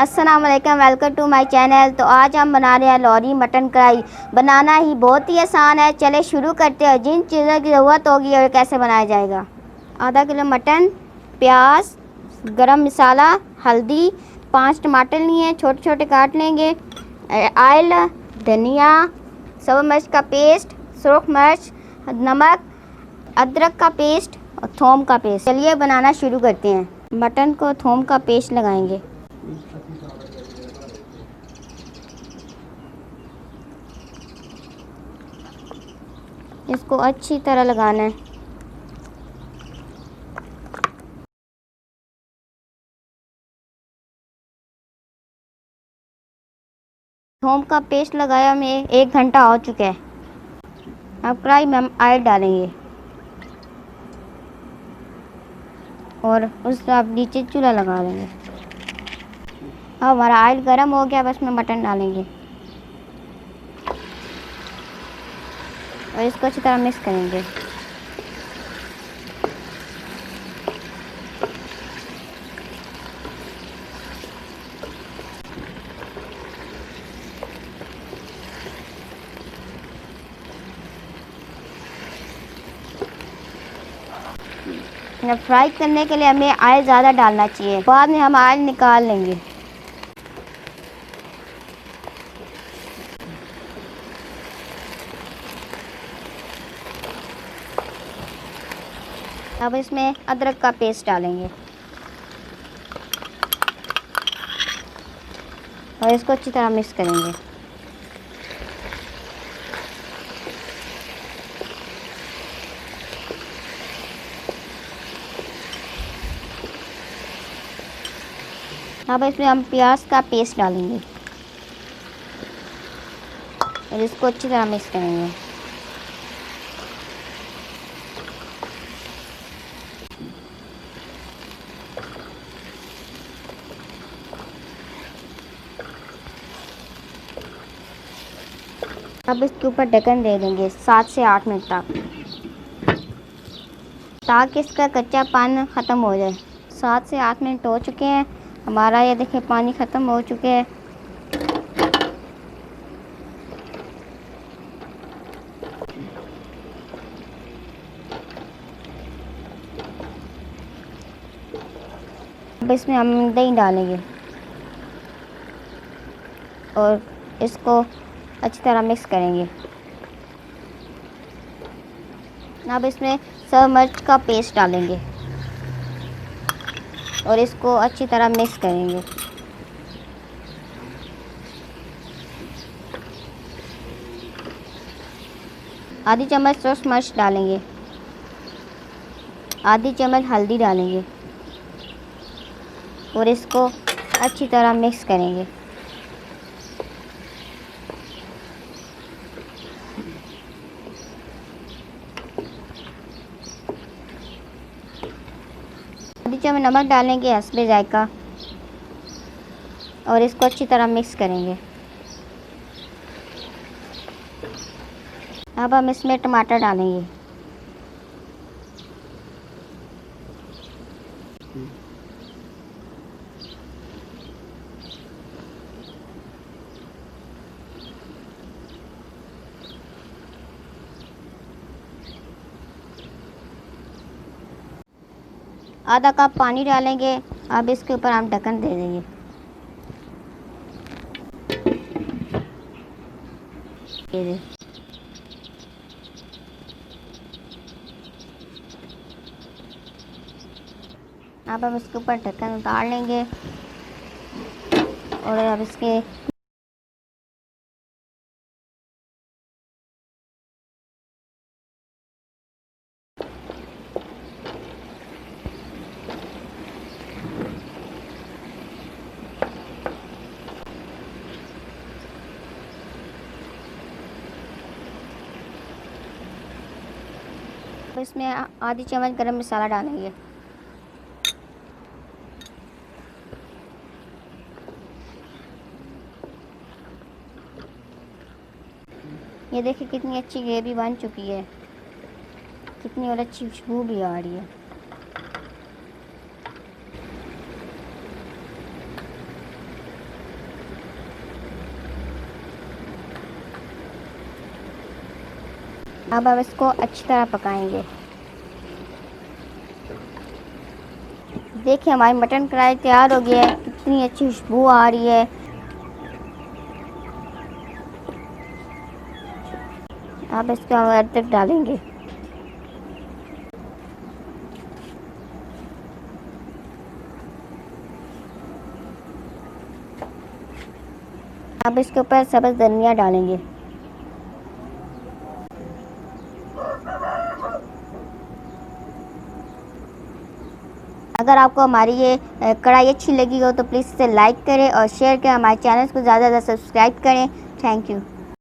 अस्सलाम वालेकुम, welcome to my channel. तो आज हम बना रहे हैं लोहरी मटन कढ़ाई। बनाना ही बहुत ही आसान है। चले शुरू करते हैं। जिन चीज़ों की ज़रूरत होगी और कैसे बनाया जाएगा। आधा किलो मटन, प्याज, गरम मसाला, हल्दी, 5 टमाटर लिए छोटे छोटे काट लेंगे, ऑयल, धनिया, सब मिर्च का पेस्ट, सुरख मिर्च, नमक, अदरक का पेस्ट और थोम का पेस्ट। चलिए बनाना शुरू करते हैं। मटन को थोम का पेस्ट लगाएंगे। इसको अच्छी तरह लगाना है। थोम का पेस्ट लगाया हमें 1 घंटा हो चुका है। अब कढ़ाई में हम ऑयल डालेंगे और उस आप नीचे चूल्हा लगा देंगे। अब हमारा ऑयल गर्म हो गया, बस में मटन डालेंगे और इसको अच्छी तरह मिक्स करेंगे। फ्राई करने के लिए हमें ऑयल ज़्यादा डालना चाहिए, बाद में हम ऑयल निकाल लेंगे। अब इसमें अदरक का पेस्ट डालेंगे और इसको अच्छी तरह मिक्स करेंगे। अब इसमें हम प्याज का पेस्ट डालेंगे और इसको अच्छी तरह मिक्स करेंगे। अब इसके ऊपर ढक्कन दे देंगे 7 से 8 मिनट तक, ताकि इसका कच्चापन ख़त्म हो जाए। 7 से 8 मिनट हो चुके हैं। हमारा ये देखिए पानी ख़त्म हो चुके हैं। अब इसमें हम दही डालेंगे और इसको अच्छी तरह मिक्स करेंगे। अब इसमें सब मिर्च का पेस्ट डालेंगे और इसको अच्छी तरह मिक्स करेंगे। आधी चम्मच सूरख मिर्च डालेंगे, आधी चम्मच हल्दी डालेंगे और इसको अच्छी तरह मिक्स करेंगे। आधी चम्मच नमक डालेंगे हस्बे जायका और इसको अच्छी तरह मिक्स करेंगे। अब हम इसमें टमाटर डालेंगे। आधा कप पानी डालेंगे। अब इसके ऊपर हम ढक्कन दे देंगे। अब हम इसके ऊपर ढक्कन उतार लेंगे और अब इसके इसमें आधी चम्मच गरम मसाला डालेंगे। ये देखिए कितनी अच्छी ग्रेवी बन चुकी है, कितनी और अच्छी खुशबू भी आ रही है। अब हम इसको अच्छी तरह पकाएंगे। देखिए हमारी मटन कढ़ाई तैयार हो गई है, कितनी अच्छी खुशबू आ रही है। अब इसको हम अदरक डालेंगे। अब इसके ऊपर सब्ज़ धनिया डालेंगे। अगर आपको हमारी ये कढ़ाई अच्छी लगी हो तो प्लीज़ इसे लाइक करें और शेयर करें। हमारे चैनल को ज़्यादा से ज़्यादा सब्सक्राइब करें। Thank you.